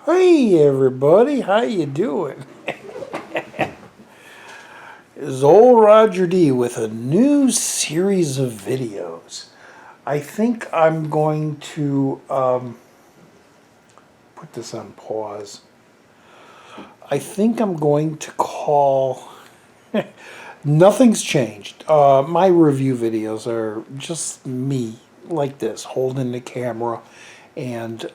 Hey everybody, how you doing? It's old Roger D with a new series of videos. I think I'm going to put this on pause. I think I'm going to call... Nothing's changed. My review videos are just me, like this, holding the camera and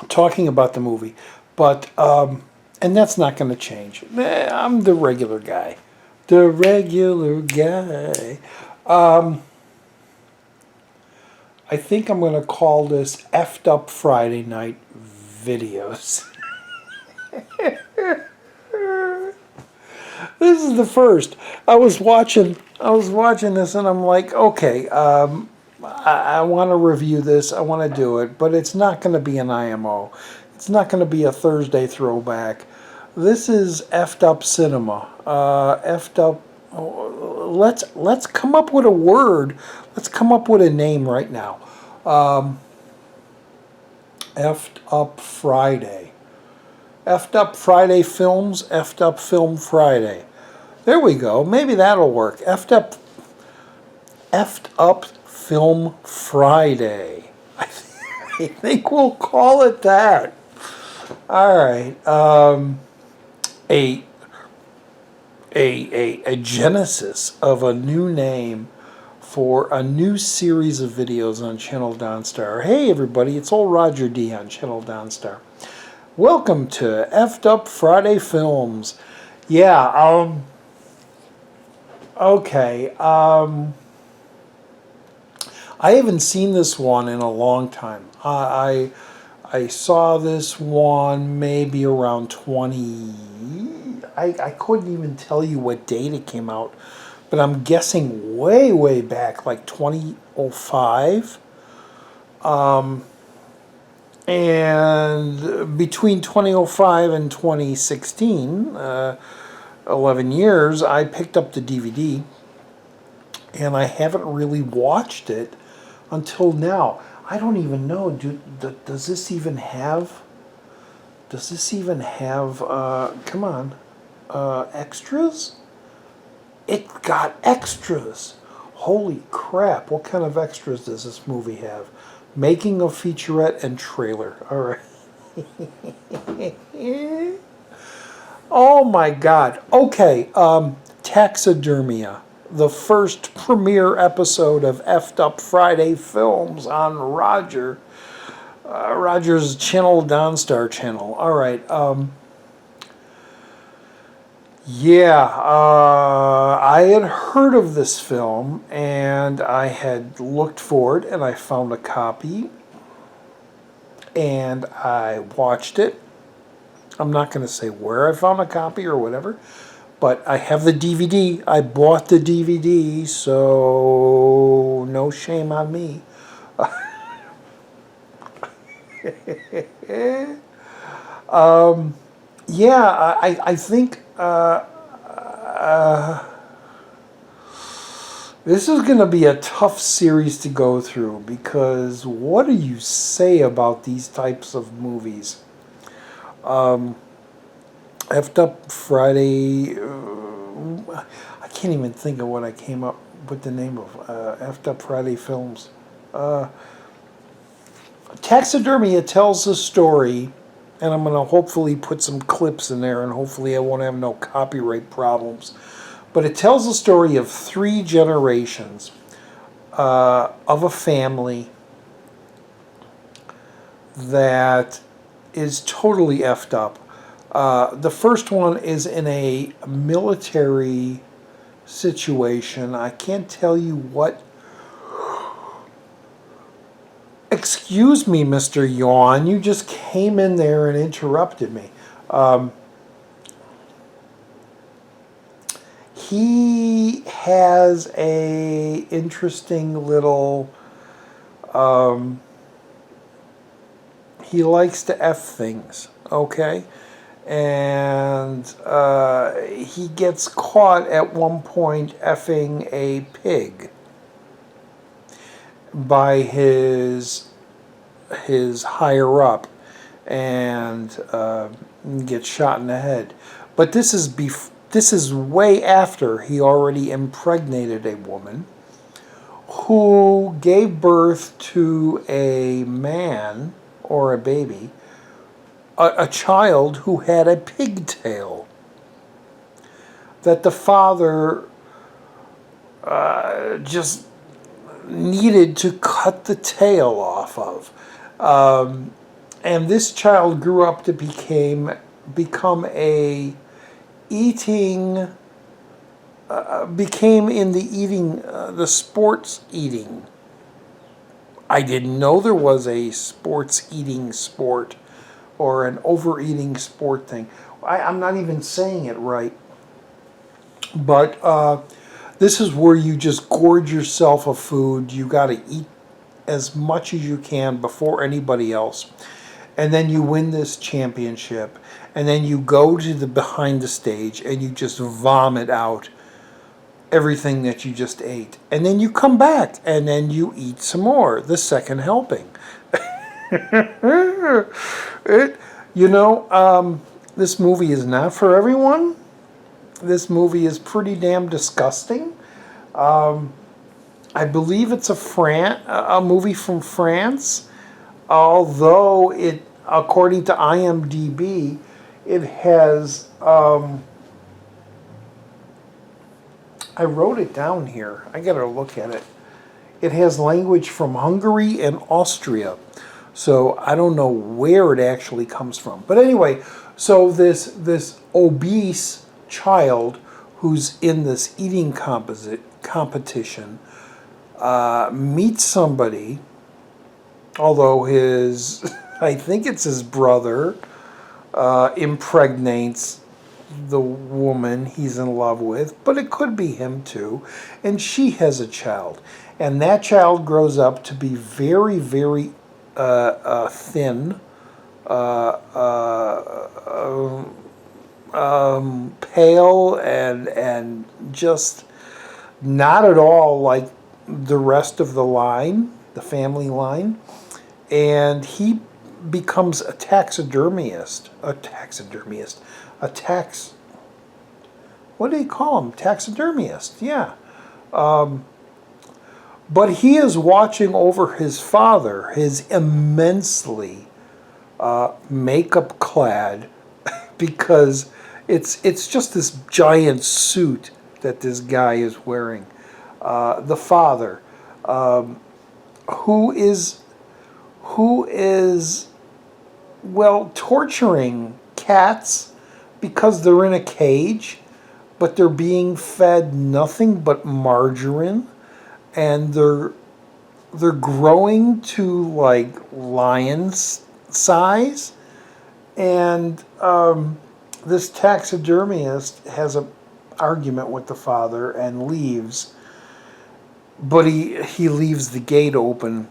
talking about the movie. But, and that's not going to change. I'm the regular guy. The regular guy. I think I'm going to call this Effed Up Friday Night Videos. This is the first. I was watching this and I'm like, okay, I want to review this. I want to do it, but it's not going to be an IMO. It's not going to be a Thursday throwback. This is Effed Up Cinema. Effed Up. Let's come up with a word. Let's come up with a name right now. Effed Up Friday. Effed Up Friday Films. Effed Up Film Friday. There we go. Maybe that'll work. Effed Up Film Friday. I think we'll call it that. All right. A genesis of a new name for a new series of videos on Channel Donstar. Hey everybody, it's old Roger D on Channel Donstar. Welcome to Effed Up Friday Films. Yeah, okay. I haven't seen this one in a long time. I saw this one maybe around 20... I couldn't even tell you what date it came out, but I'm guessing way back, like 2005. And between 2005 and 2016, 11 years, I picked up the DVD, and I haven't really watched it until now. I don't even know, does this even have, come on, extras? It got extras. Holy crap, what kind of extras does this movie have? Making of featurette and trailer. All right. Oh my God. Okay. Taxidermia. The first premiere episode of Effed Up Friday Films on Roger's channel, Donstar channel. All right. Yeah, I had heard of this film, and I had looked for it, and I found a copy, and I watched it. I'm not going to say where I found a copy or whatever, but I have the DVD. I bought the DVD, so no shame on me. Yeah, I think this is going to be a tough series to go through, because what do you say about these types of movies? Effed Up Friday, I can't even think of what I came up with the name of. Effed Up Friday Films. Taxidermia tells the story, and I'm going to hopefully put some clips in there, and hopefully I won't have no copyright problems. But it tells the story of 3 generations of a family that is totally effed up. The first one is in a military situation. I can't tell you what... Excuse me, Mr. Yawn. You just came in there and interrupted me. He has a interesting little... he likes to F things, okay? And he gets caught at one point effing a pig by his his higher up and gets shot in the head. But this is way after he already impregnated a woman who gave birth to a man or a baby, a child who had a pigtail that the father just needed to cut the tail off of. And this child grew up to become a eating, became in the eating, the sports eating. I didn't know there was a sports eating sport or an overeating sport thing. I'm not even saying it right. But this is where you just gorge yourself of food. You got to eat as much as you can before anybody else. And then you win this championship. And then you go to the behind the stage and you just vomit out everything that you just ate. And then you come back and then you eat some more, the second helping. This movie is not for everyone. This movie is pretty damn disgusting. I believe it's a movie from France, although it, according to IMDb, it has, I wrote it down here. I gotta look at it. It has language from Hungary and Austria. So I don't know where it actually comes from. But anyway, so this obese child who's in this eating competition meets somebody, although I think it's his brother, impregnates the woman he's in love with, but it could be him too, and she has a child. And that child grows up to be very, very thin, pale, and just not at all like the rest of the family line. And he becomes a taxidermist. What do you call him? Taxidermist, yeah. But he is watching over his father, his immensely makeup clad, because it's just this giant suit that this guy is wearing. The father, who is torturing cats because they're in a cage, but they're being fed nothing but margarine, and they're growing to like lion's size. And this taxidermist has an argument with the father and leaves, but he leaves the gate open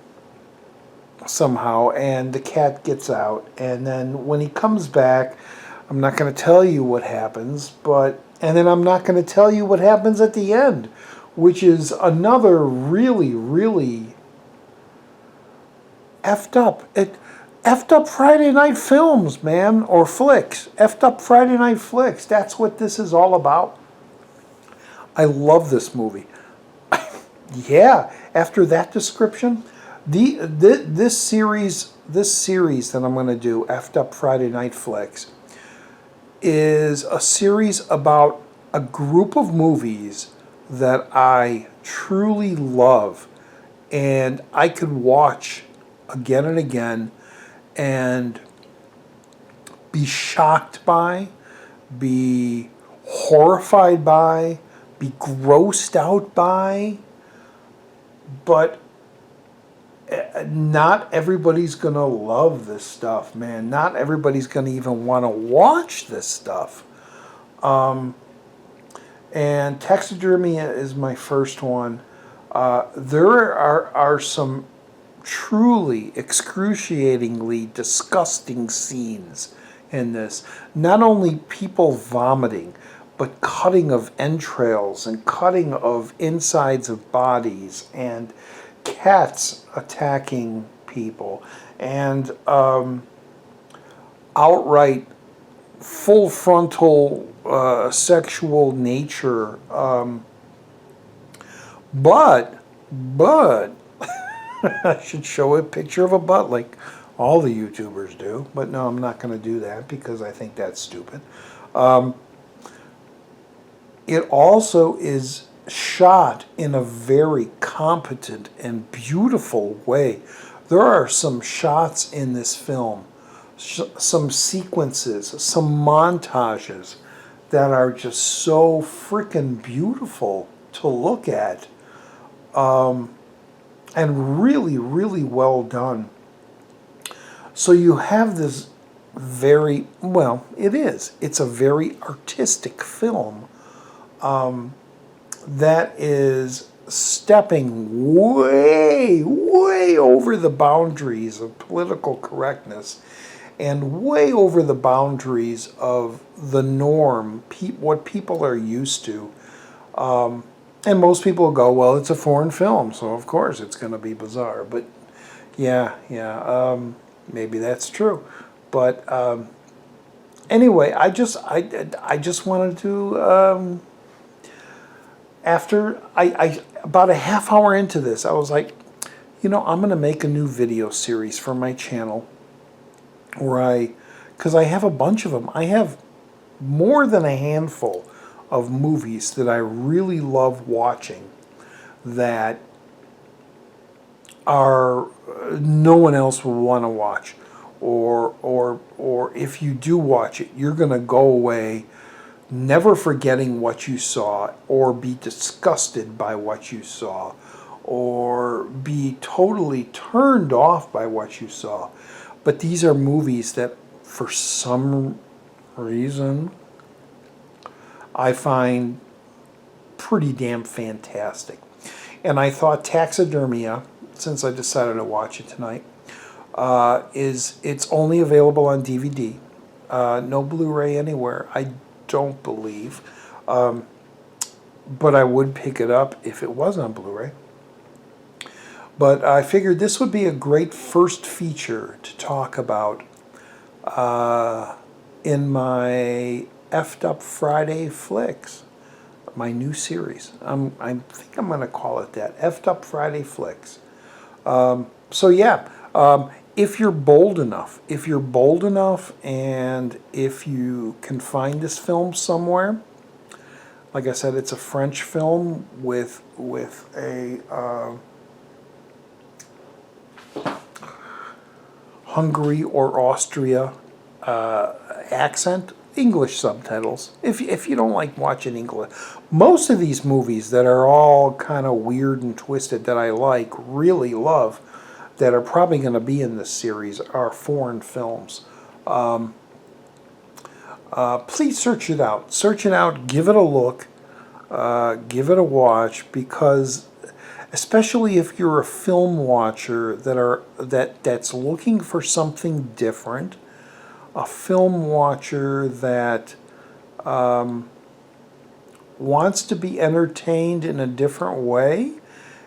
somehow, and the cat gets out. And then when he comes back, I'm not going to tell you what happens, and then I'm not going to tell you what happens at the end, which is another really, really effed up. Effed up Friday night films, man, or flicks. Effed up Friday night flicks. That's what this is all about. I love this movie. Yeah, after that description, this series that I'm going to do, Effed Up Friday Night Flicks, is a series about a group of movies that I truly love, and I could watch again and again and be shocked by, be horrified by, be grossed out by, but not everybody's going to love this stuff, man. Not everybody's going to even want to watch this stuff. And Taxidermia is my first one. There are some truly excruciatingly disgusting scenes in this. Not only people vomiting, but cutting of entrails and cutting of insides of bodies, and cats attacking people, and outright full frontal sexual nature. But I should show a picture of a butt like all the YouTubers do. But no, I'm not going to do that because I think that's stupid. It also is shot in a very competent and beautiful way. There are some shots in this film, some sequences, some montages that are just so freaking beautiful to look at, and really, really well done. So you have this very, well, it's a very artistic film that is stepping way, way over the boundaries of political correctness and way over the boundaries of the norm, what people are used to. And most people go, well, it's a foreign film, so of course it's going to be bizarre. But yeah, maybe that's true. But anyway, I just wanted to, after I about a half hour into this, I was like, I'm going to make a new video series for my channel where because I have a bunch of them. I have more than a handful of movies that I really love watching that are no one else will want to watch, or if you do watch it, you're going to go away never forgetting what you saw, or be disgusted by what you saw, or be totally turned off by what you saw. But these are movies that, for some reason, I find pretty damn fantastic. And I thought Taxidermia, since I decided to watch it tonight, it's only available on DVD. No Blu-ray anywhere, I don't believe. But I would pick it up if it was on Blu-ray. But I figured this would be a great first feature to talk about in my Effed Up Friday Flicks, my new series. I think I'm going to call it that, Effed Up Friday Flicks. So yeah, if you're bold enough, and if you can find this film somewhere, like I said, it's a French film with a Hungary or Austria accent, English subtitles. If you don't like watching English, most of these movies that are all kind of weird and twisted that I really love, that are probably going to be in this series, are foreign films. Please search it out, give it a look, give it a watch, because especially if you're a film watcher that's looking for something different, a film watcher that wants to be entertained in a different way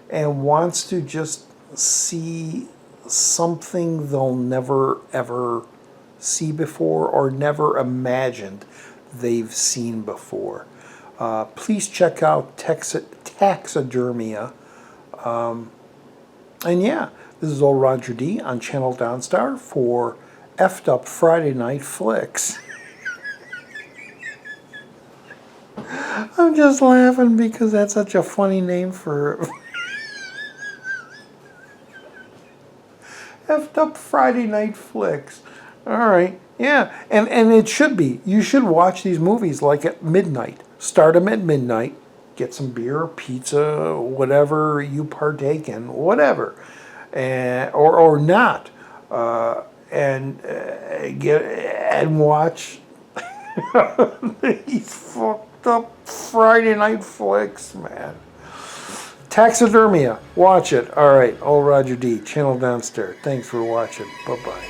and wants to just see something they'll never ever see before or never imagined they've seen before. Please check out Taxidermia. And yeah, this is old Roger D on Channel Donstar for Effed Up Friday Night Flicks. I'm just laughing because that's such a funny name for Effed Up Friday Night Flicks. All right, yeah, and it should be. You should watch these movies like at midnight. Start them at midnight. Get some beer, pizza, whatever you partake in, whatever, or not, and watch these fucked up Friday Night Flicks, man. Taxidermia, watch it. All right, old Roger D, Channel Downstairs. Thanks for watching. Bye-bye.